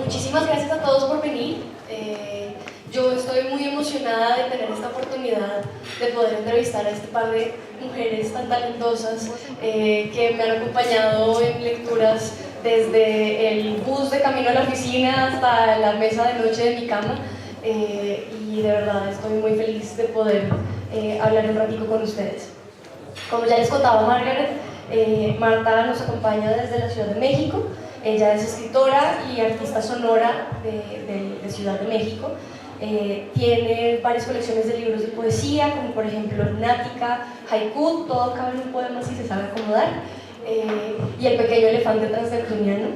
Muchísimas gracias a todos por venir. Yo estoy muy emocionada de tener esta oportunidad de poder entrevistar a este par de mujeres tan talentosas que me han acompañado en lecturas desde el bus de camino a la oficina hasta la mesa de noche de mi cama. Y de verdad estoy muy feliz de poder hablar un ratito con ustedes. Como ya les contaba Margaret, Marta nos acompaña desde la Ciudad de México. Ella es escritora y artista sonora de Ciudad de México. Tiene varias colecciones de libros de poesía, como por ejemplo Nática, Haiku, todo cabe en un poema si se sabe acomodar, y El pequeño elefante transneptuniano.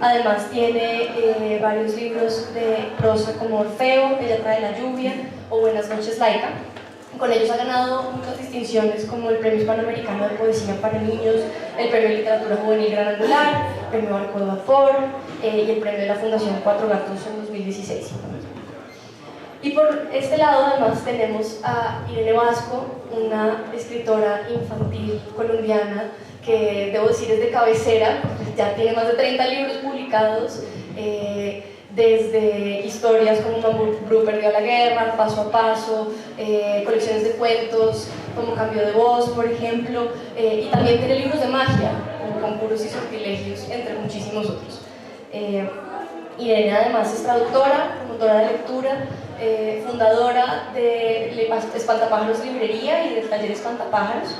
Además tiene varios libros de prosa como Orfeo, Ella trae la lluvia o Buenas noches Laika. Con ellos ha ganado muchas distinciones como el Premio Hispanoamericano de Poesía para Niños, el Premio de Literatura Juvenil Gran Angular, el Premio Barco de Vapor y el Premio de la Fundación Cuatro Gatos en 2016. Y por este lado además tenemos a Irene Vasco, una escritora infantil colombiana que debo decir es de cabecera, ya tiene más de 30 libros publicados, desde historias como Mambrú perdió la guerra, Paso a Paso, colecciones de cuentos como Cambio de Voz, por ejemplo, y también tiene libros de magia, como Conjuros y Sortilegios, entre muchísimos otros. Irene además es traductora, promotora de lectura, fundadora de Espantapájaros Librería y del taller Espantapájaros,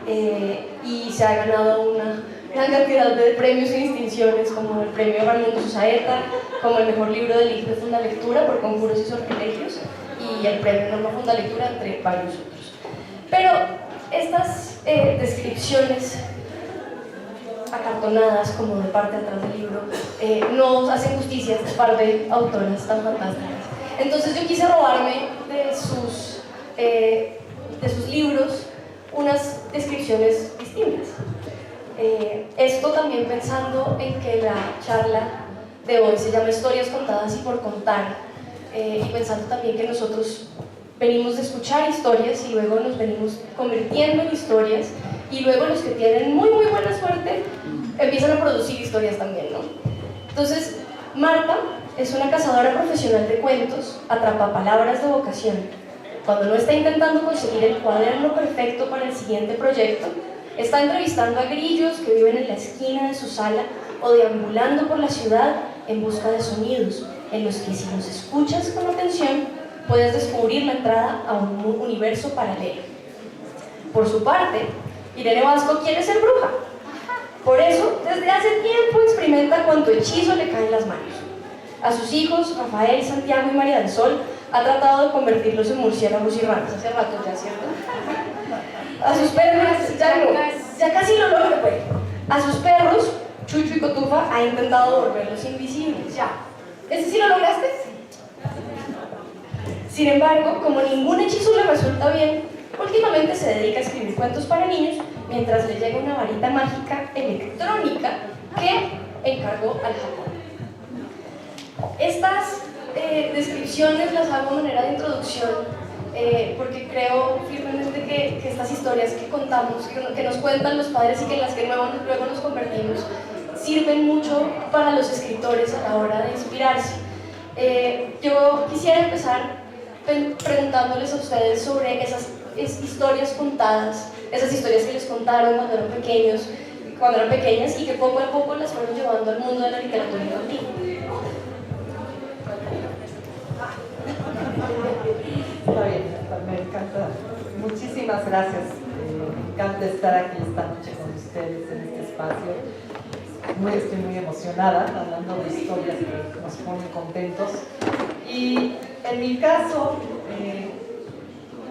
y se ha ganado una gran cantidad de premios y distinciones como el premio Raimundo Susaeta, como el mejor libro del ICFE Fundalectura por Conjuros y Sortilegios y el premio Norma Fundalectura, entre varios otros. Pero estas descripciones acartonadas como de parte atrás del libro no hacen justicia a este par de autoras tan fantásticas. Entonces yo quise robarme de sus libros unas descripciones distintas. Esto también pensando en que la charla de hoy se llama Historias contadas y por contar, y pensando también que nosotros venimos de escuchar historias y luego nos venimos convirtiendo en historias, y luego los que tienen muy buena suerte empiezan a producir historias también, ¿no? Entonces, Marta es una cazadora profesional de cuentos, atrapapalabras de vocación. Cuando no está intentando conseguir el cuaderno perfecto para el siguiente proyecto, está entrevistando a grillos que viven en la esquina de su sala o deambulando por la ciudad en busca de sonidos en los que, si los escuchas con atención, puedes descubrir la entrada a un universo paralelo. Por su parte, Irene Vasco quiere ser bruja. Por eso, desde hace tiempo experimenta cuanto hechizo le cae en las manos. A sus hijos, Rafael, Santiago y María del Sol, ha tratado de convertirlos en murciélagos y ranas. Hace rato ya, ¿cierto? A sus perros, ya casi lo logra, pues. A sus perros, Chucho y Cotufa, ha intentado volverlos invisibles. Ya. ¿Ese sí lo lograste? Sin embargo, como ningún hechizo le resulta bien, últimamente se dedica a escribir cuentos para niños mientras le llega una varita mágica electrónica que encargó al Japón. Estas descripciones las hago de manera de introducción porque creo firmemente que estas historias que contamos, que nos cuentan los padres y que en las que luego nos convertimos, sirven mucho para los escritores a la hora de inspirarse. Yo quisiera empezar preguntándoles a ustedes sobre esas historias contadas, esas historias que les contaron cuando eran pequeñas y que poco a poco las fueron llevando al mundo de la literatura infantil. Está bien, me encanta. Muchísimas gracias. Me encanta estar aquí esta noche con ustedes en este espacio. Estoy muy emocionada hablando de historias que nos ponen contentos. Y en mi caso,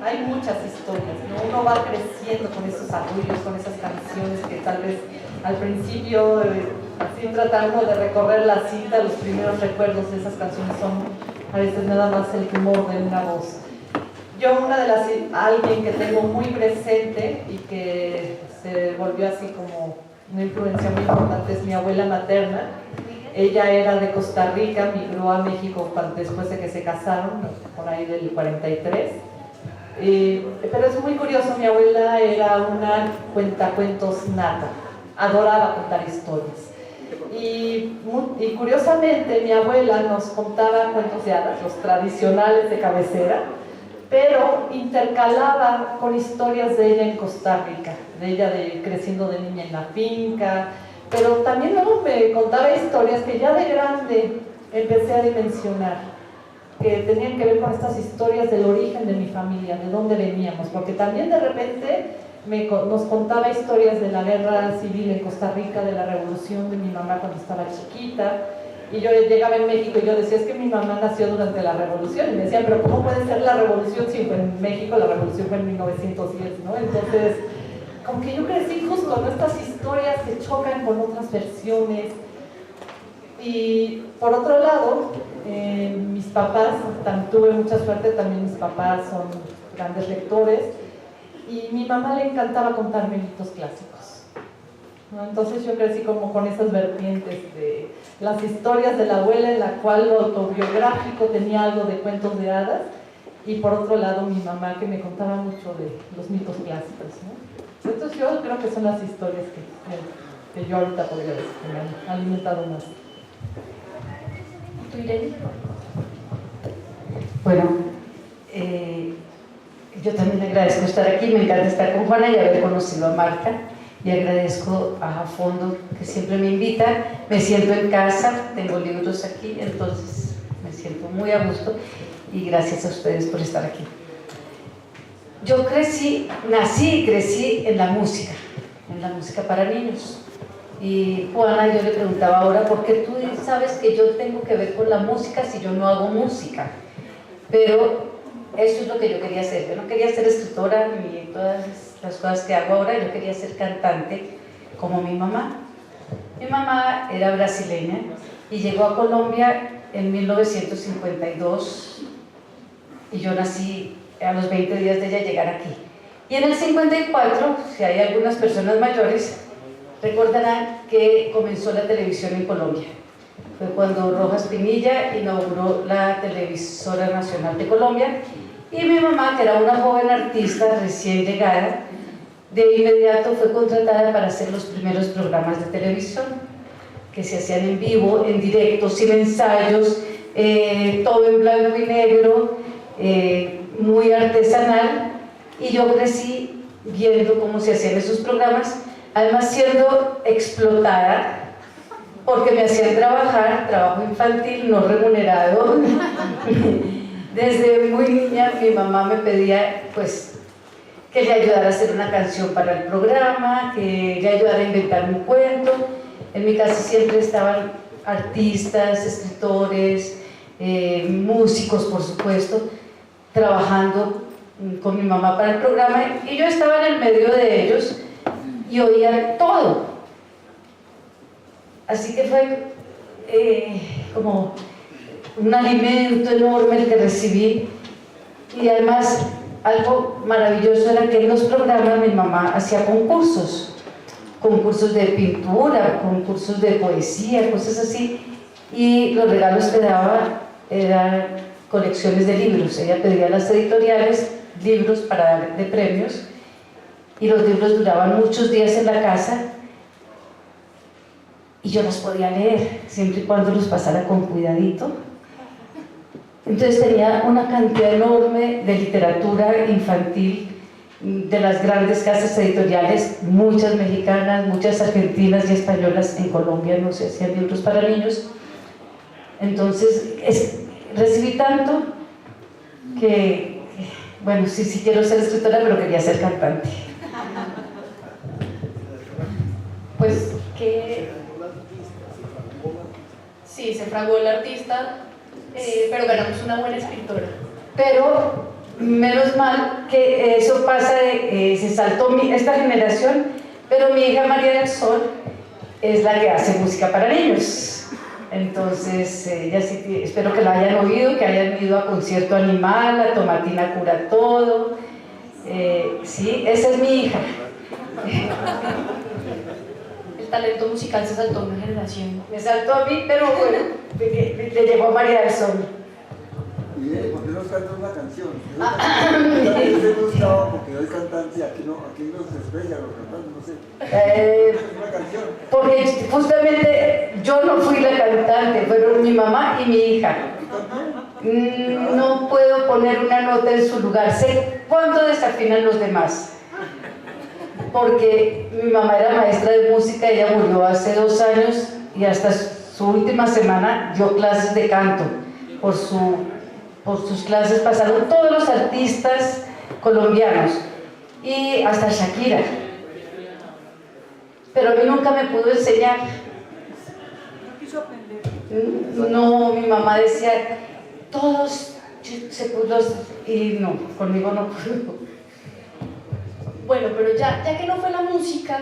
hay muchas historias, ¿no? Uno va creciendo con esos arrullos, con esas canciones que tal vez al principio, así tratando de recorrer la cinta, los primeros recuerdos de esas canciones son a veces nada más el rumor de una voz. Yo alguien que tengo muy presente y que se volvió así como una influencia muy importante es mi abuela materna. Ella era de Costa Rica, migró a México después de que se casaron, por ahí del 43. Pero es muy curioso, mi abuela era una cuentacuentos nata, adoraba contar historias. y curiosamente mi abuela nos contaba cuentos de hadas, los tradicionales de cabecera, pero intercalaba con historias de ella en Costa Rica, de ella creciendo de niña en la finca, pero también luego me contaba historias que ya de grande empecé a dimensionar, que tenían que ver con estas historias del origen de mi familia, de dónde veníamos, porque también de repente nos contaba historias de la guerra civil en Costa Rica, de la revolución de mi mamá cuando estaba chiquita, y yo llegaba en México y yo decía, es que mi mamá nació durante la revolución, y me decían, pero ¿cómo puede ser la revolución si en México la revolución fue en 1910, ¿no? Entonces, como que yo crecí justo con estas historias que chocan con otras versiones. Y por otro lado, mis papás, tuve mucha suerte, también mis papás son grandes lectores, y mi mamá le encantaba contarme mitos clásicos, ¿no? Entonces yo crecí como con esas vertientes de las historias de la abuela, en la cual lo autobiográfico tenía algo de cuentos de hadas, y por otro lado mi mamá que me contaba mucho de los mitos clásicos, ¿no? Entonces yo creo que son las historias que yo ahorita podría decir que me han alimentado más. ¿Tú, Irene? Bueno, yo también agradezco estar aquí, me encanta estar con Juana y haber conocido a Marta, y agradezco a Fondo que siempre me invita, me siento en casa, tengo libros aquí, entonces me siento muy a gusto, y gracias a ustedes por estar aquí. Yo nací y crecí en la música para niños. Y Juana, yo le preguntaba ahora, ¿por qué tú sabes que yo tengo que ver con la música si yo no hago música? Pero eso es lo que yo quería hacer. Yo no quería ser escritora ni todas las cosas que hago ahora, yo quería ser cantante como mi mamá. Mi mamá era brasileña y llegó a Colombia en 1952 y yo nací a los 20 días de ella llegar aquí. Y en el 54, si hay algunas personas mayores, recordarán que comenzó la televisión en Colombia. Fue cuando Rojas Pinilla inauguró la Televisora Nacional de Colombia, y mi mamá, que era una joven artista recién llegada, de inmediato fue contratada para hacer los primeros programas de televisión, que se hacían en vivo, en directo, sin ensayos, todo en blanco y negro, muy artesanal, y yo crecí viendo cómo se hacían esos programas, además siendo explotada, porque me hacían trabajo infantil no remunerado. Desde muy niña mi mamá me pedía pues que le ayudara a hacer una canción para el programa, que le ayudara a inventar un cuento. En mi casa siempre estaban artistas, escritores, músicos por supuesto, trabajando con mi mamá para el programa, y yo estaba en el medio de ellos y oía todo. Así que fue como un alimento enorme el que recibí, y además algo maravilloso era que en los programas mi mamá hacía concursos de pintura, concursos de poesía, cosas así, y los regalos que daba eran colecciones de libros. Ella pedía a las editoriales libros para dar de premios, y los libros duraban muchos días en la casa, y yo los podía leer, siempre y cuando los pasara con cuidadito. Entonces tenía una cantidad enorme de literatura infantil de las grandes casas editoriales, muchas mexicanas, muchas argentinas y españolas. En Colombia no se hacían libros para niños. Entonces recibí tanto que, bueno, sí quiero ser escritora, pero quería ser cantante. Pues que sí, se fraguó el artista, pero ganamos una buena escritora. Pero menos mal que eso pasa, se saltó esta generación, pero mi hija María del Sol es la que hace música para niños. Entonces, ella sí, espero que la hayan oído, que hayan ido a Concierto Animal, a Tomatina Cura Todo. Sí, esa es mi hija. El talento musical se saltó una generación. Me saltó a mí, pero bueno, le llegó a María del Sol. ¿Por qué no cantas una canción? Me gustaba porque es cantante, aquí no se despeja los cantantes, no sé. Una canción. Porque justamente yo no fui la cantante, fueron mi mamá y mi hija. No puedo poner una nota en su lugar, sé cuándo desafinan los demás. Porque mi mamá era maestra de música, ella murió hace 2 años y hasta su última semana dio clases de canto. Por sus clases pasaron todos los artistas colombianos y hasta Shakira. Pero a mí nunca me pudo enseñar. No quiso aprender. No, mi mamá decía, todos se pudo, y no, conmigo no pudo. Bueno, pero ya que no fue la música,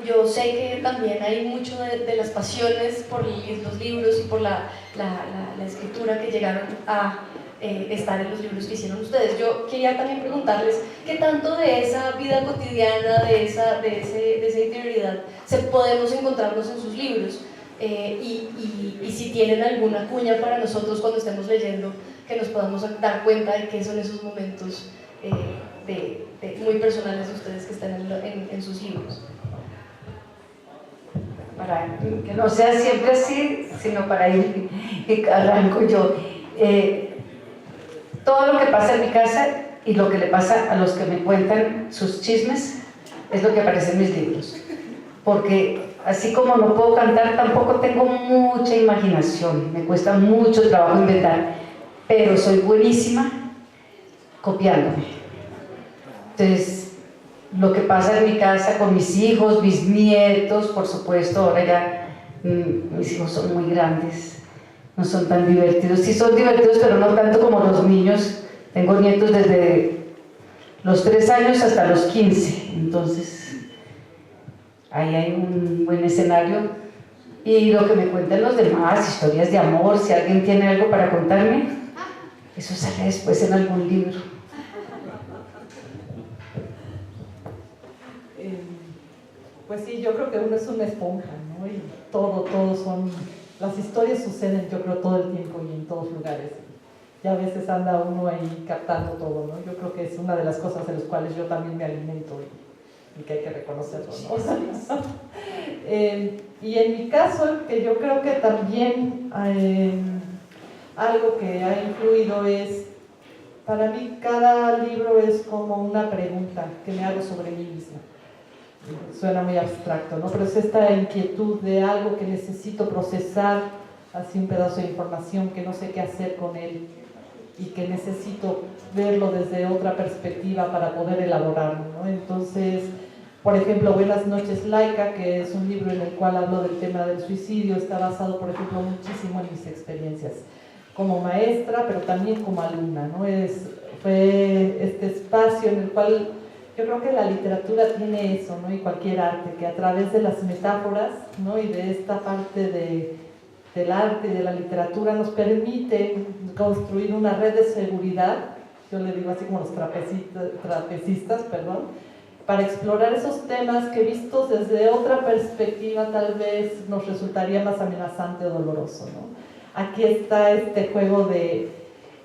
yo sé que también hay mucho de las pasiones por los libros y por la escritura que llegaron a estar en los libros que hicieron ustedes. Yo quería también preguntarles qué tanto de esa vida cotidiana, de esa interioridad, podemos encontrarnos en sus libros, y si tienen alguna cuña para nosotros cuando estemos leyendo, que nos podamos dar cuenta de qué son esos momentos muy personales de ustedes que están en sus libros. Para que no sea siempre así, sino para ir, arranco yo. Todo lo que pasa en mi casa y lo que le pasa a los que me cuentan sus chismes es lo que aparece en mis libros. Porque así como no puedo cantar, tampoco tengo mucha imaginación, me cuesta mucho trabajo inventar, pero soy buenísima copiándome. Entonces, lo que pasa en mi casa con mis hijos, mis nietos, por supuesto, ahora ya mis hijos son muy grandes, no son tan divertidos. Sí son divertidos, pero no tanto como los niños. Tengo nietos desde los 3 años hasta los 15, entonces ahí hay un buen escenario. Y lo que me cuentan los demás, historias de amor, si alguien tiene algo para contarme, eso sale después en algún libro. Pues sí, yo creo que uno es una esponja, ¿no? Y todo son, las historias suceden, yo creo, todo el tiempo y en todos lugares. Y a veces anda uno ahí captando todo, ¿no? Yo creo que es una de las cosas de las cuales yo también me alimento y que hay que reconocerlo, ¿no? Y en mi caso, que yo creo que también algo que ha influido es, para mí cada libro es como una pregunta que me hago sobre mí misma. Suena muy abstracto, ¿no? Pero es esta inquietud de algo que necesito procesar, así un pedazo de información que no sé qué hacer con él y que necesito verlo desde otra perspectiva para poder elaborarlo, ¿no? Entonces, por ejemplo, Buenas noches Laika, que es un libro en el cual hablo del tema del suicidio, está basado, por ejemplo, muchísimo en mis experiencias como maestra, pero también como alumna, ¿no? Fue este espacio en el cual yo creo que la literatura tiene eso, ¿no? Y cualquier arte, que a través de las metáforas, ¿no? Y de esta parte del arte y de la literatura nos permite construir una red de seguridad, yo le digo así como los trapecistas, para explorar esos temas que vistos desde otra perspectiva tal vez nos resultaría más amenazante o doloroso, ¿no? Aquí está este juego de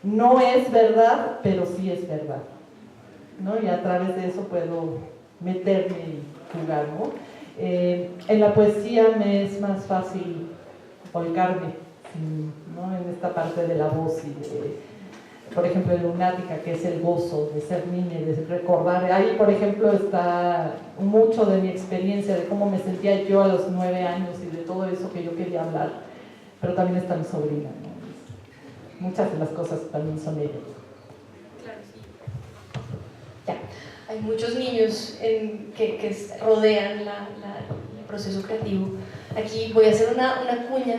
no es verdad, pero sí es verdad, ¿no? Y a través de eso puedo meterme y jugar, ¿no? En la poesía me es más fácil volcarme, ¿no? En esta parte de la voz y por ejemplo, en Lunática, que es el gozo de ser niña y de recordar. Ahí, por ejemplo, está mucho de mi experiencia, de cómo me sentía yo a los 9 años y de todo eso que yo quería hablar. Pero también está mi sobrina, ¿no? Muchas de las cosas también son ellos. Claro, sí. Ya. Hay muchos niños que rodean el proceso creativo. Aquí voy a hacer una cuña,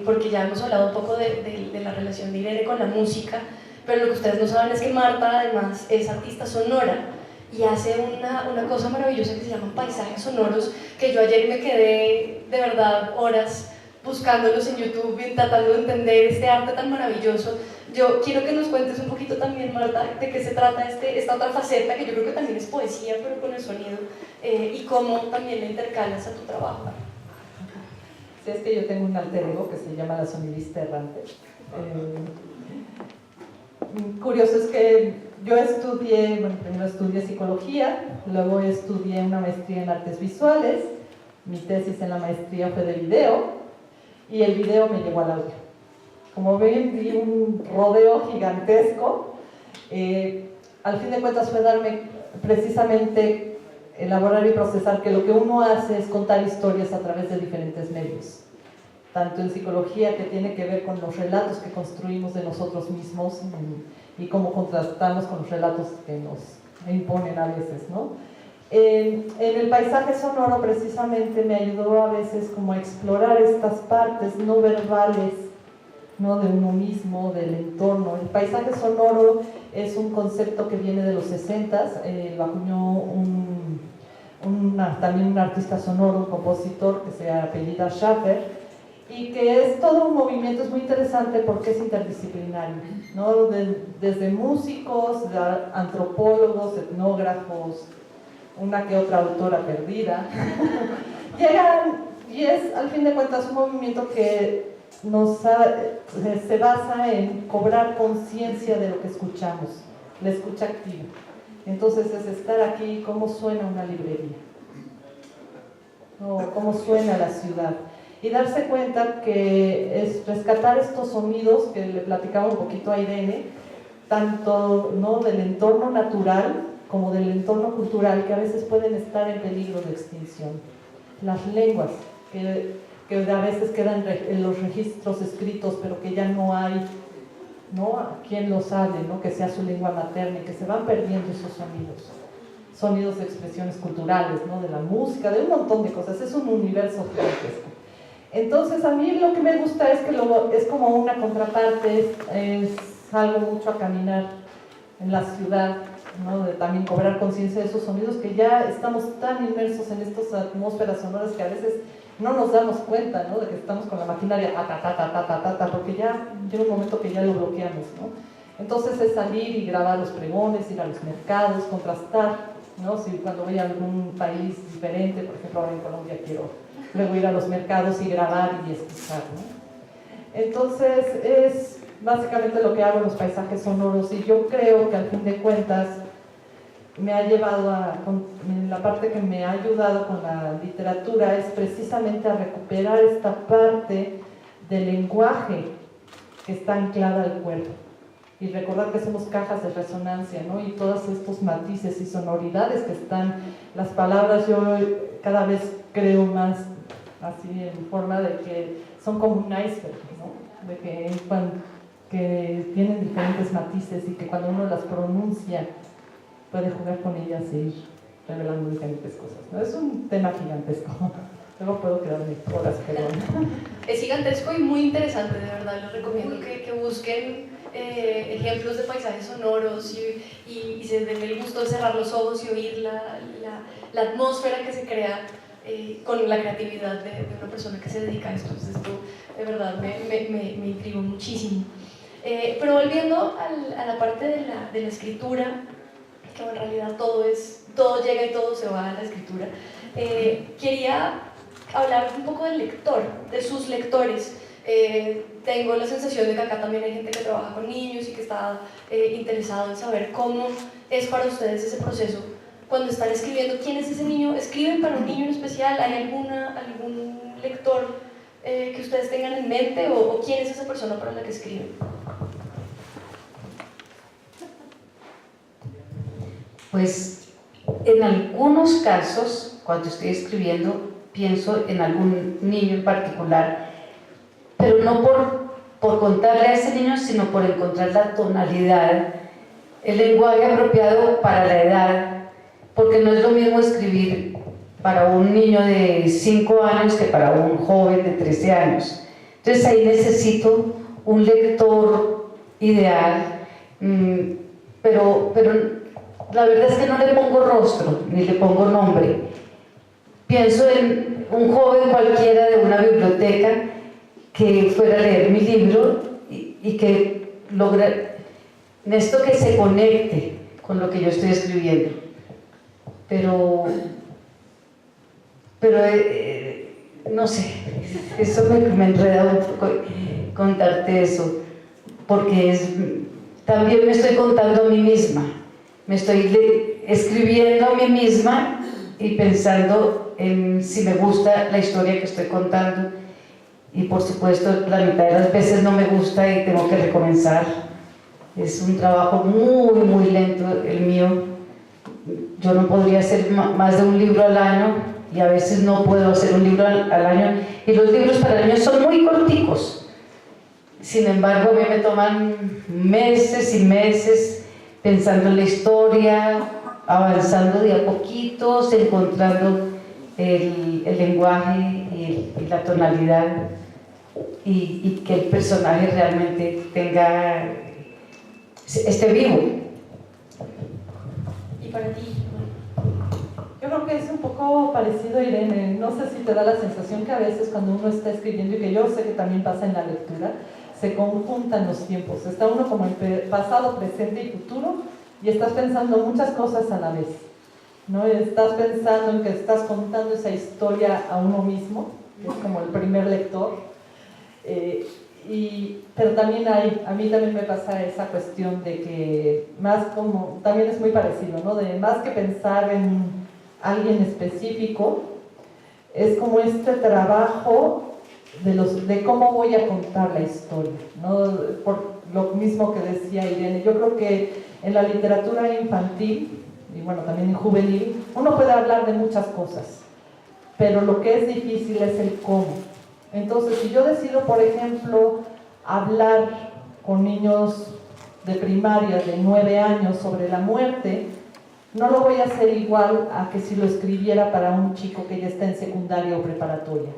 porque ya hemos hablado un poco de la relación de Irene con la música, pero lo que ustedes no saben es que Marta además es artista sonora y hace una cosa maravillosa que se llama paisajes sonoros, que yo ayer me quedé de verdad horas buscándolos en YouTube y tratando de entender este arte tan maravilloso. Yo quiero que nos cuentes un poquito también, Marta, de qué se trata esta otra faceta, que yo creo que también es poesía, pero con el sonido, y cómo también la intercalas a tu trabajo. Sí, es que yo tengo un alter ego que se llama La Sonidista Errante. Curioso es que yo estudié, bueno, primero estudié psicología, luego estudié una maestría en artes visuales, mi tesis en la maestría fue de video, y el video me llevó al audio. Como ven, di un rodeo gigantesco. Al fin de cuentas fue darme precisamente elaborar y procesar que lo que uno hace es contar historias a través de diferentes medios, tanto en psicología, que tiene que ver con los relatos que construimos de nosotros mismos y cómo contrastamos con los relatos que nos imponen a veces, ¿no? En el paisaje sonoro precisamente me ayudó a veces como a explorar estas partes no verbales, ¿no? De uno mismo, del entorno. El paisaje sonoro es un concepto que viene de los 60s, lo acuñó también un artista sonoro, un compositor que se apellida Schaffer, y que es todo un movimiento, es muy interesante porque es interdisciplinario, ¿no? Desde músicos, antropólogos, etnógrafos, una que otra autora perdida, llegan, y es al fin de cuentas un movimiento que se basa en cobrar conciencia de lo que escuchamos, la escucha activa. Entonces es estar aquí, cómo suena una librería, o cómo suena la ciudad, y darse cuenta que es rescatar estos sonidos que le platicaba un poquito a Irene, tanto, ¿no? Del entorno natural como del entorno cultural, que a veces pueden estar en peligro de extinción. Las lenguas, que a veces quedan en los registros escritos, pero que ya no hay, ¿no? Quien los hable, ¿no? Que sea su lengua materna, y que se van perdiendo esos sonidos de expresiones culturales, ¿no? De la música, de un montón de cosas. Es un universo gigantesco. Entonces a mí lo que me gusta es que es como una contraparte, es algo mucho a caminar en la ciudad, ¿no? De también cobrar conciencia de esos sonidos, que ya estamos tan inmersos en estas atmósferas sonoras que a veces no nos damos cuenta, ¿no? De que estamos con la maquinaria porque ya llega un momento que ya lo bloqueamos, ¿no? Entonces es salir y grabar los pregones, ir a los mercados, contrastar, ¿no? Si cuando voy a algún país diferente, por ejemplo ahora en Colombia quiero luego ir a los mercados y grabar y escuchar, ¿no? Entonces es básicamente lo que hago en los paisajes sonoros, y yo creo que al fin de cuentas me ha llevado la parte que me ha ayudado con la literatura es precisamente a recuperar esta parte del lenguaje que está anclada al cuerpo, y recordar que somos cajas de resonancia, ¿no? Y todos estos matices y sonoridades que están, las palabras, yo cada vez creo más así en forma de que son como un iceberg, ¿no? De que tienen diferentes matices, y que cuando uno las pronuncia puede jugar con ellas e ir revelando diferentes cosas, ¿no? Es un tema gigantesco. Luego puedo quedarme horas, pero... Es gigantesco y muy interesante, de verdad. Les recomiendo que busquen ejemplos de paisajes sonoros y se den el gusto de cerrar los ojos y oír la atmósfera que se crea con la creatividad de una persona que se dedica a esto. Entonces, esto de verdad me intrigó muchísimo. Pero volviendo a la parte de la escritura, que en realidad todo llega y todo se va a la escritura, quería hablar un poco del lector, de sus lectores. Tengo la sensación de que acá también hay gente que trabaja con niños y que está interesado en saber cómo es para ustedes ese proceso cuando están escribiendo. ¿Quién es ese niño? ¿Escriben para un niño en especial? ¿Hay algún lector que ustedes tengan en mente, o quién es esa persona para la que escriben? Pues en algunos casos, cuando estoy escribiendo, pienso en algún niño en particular, pero no por contarle a ese niño, sino por encontrar la tonalidad, el lenguaje apropiado para la edad, porque no es lo mismo escribir para un niño de 5 años que para un joven de 13 años. Entonces ahí necesito un lector ideal, pero la verdad es que no le pongo rostro, ni le pongo nombre. Pienso en un joven cualquiera de una biblioteca que fuera a leer mi libro y que logre esto, que se conecte con lo que yo estoy escribiendo. Pero no sé, eso me enreda un poco contarte eso, porque también me estoy contando a mí misma, me estoy escribiendo a mí misma y pensando en si me gusta la historia que estoy contando. Y por supuesto, la mitad de las veces no me gusta y tengo que recomenzar. Es un trabajo muy, muy lento el mío. Yo no podría hacer más de un libro al año y a veces no puedo hacer un libro al año. Y los libros para niños son muy corticos. Sin embargo, a mí me toman meses y meses pensando en la historia, avanzando de a poquitos, encontrando el lenguaje y la tonalidad y que el personaje realmente esté vivo. ¿Y para ti? Yo creo que es un poco parecido, Irene. No sé si te da la sensación que a veces cuando uno está escribiendo, y que yo sé que también pasa en la lectura, se conjuntan los tiempos. Está uno como en pasado, presente y futuro, y estás pensando muchas cosas a la vez, ¿no? Estás pensando en que estás contando esa historia a uno mismo, que es como el primer lector, pero también a mí también me pasa esa cuestión de que más como, también es muy parecido, ¿no? De más que pensar en alguien específico, es como este trabajo de cómo voy a contar la historia, ¿no? Por lo mismo que decía Irene, yo creo que en la literatura infantil, y bueno, también en juvenil, uno puede hablar de muchas cosas, pero lo que es difícil es el cómo. Entonces, si yo decido, por ejemplo, hablar con niños de primaria de 9 años sobre la muerte, no lo voy a hacer igual a que si lo escribiera para un chico que ya está en secundaria o preparatoria.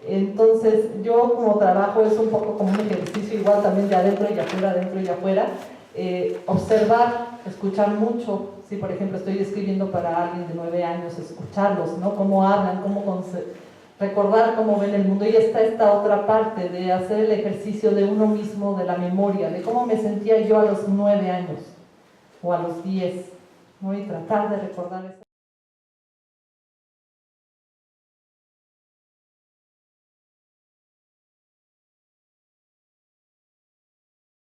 Entonces, yo como trabajo es un poco como un ejercicio igual también de adentro y afuera, observar, escuchar mucho. Si por ejemplo estoy escribiendo para alguien de 9 años, escucharlos, ¿no? Cómo hablan, recordar cómo ven el mundo. Y está esta otra parte de hacer el ejercicio de uno mismo, de la memoria, de cómo me sentía yo a los 9 años o a los 10, ¿no? Y tratar de recordar eso.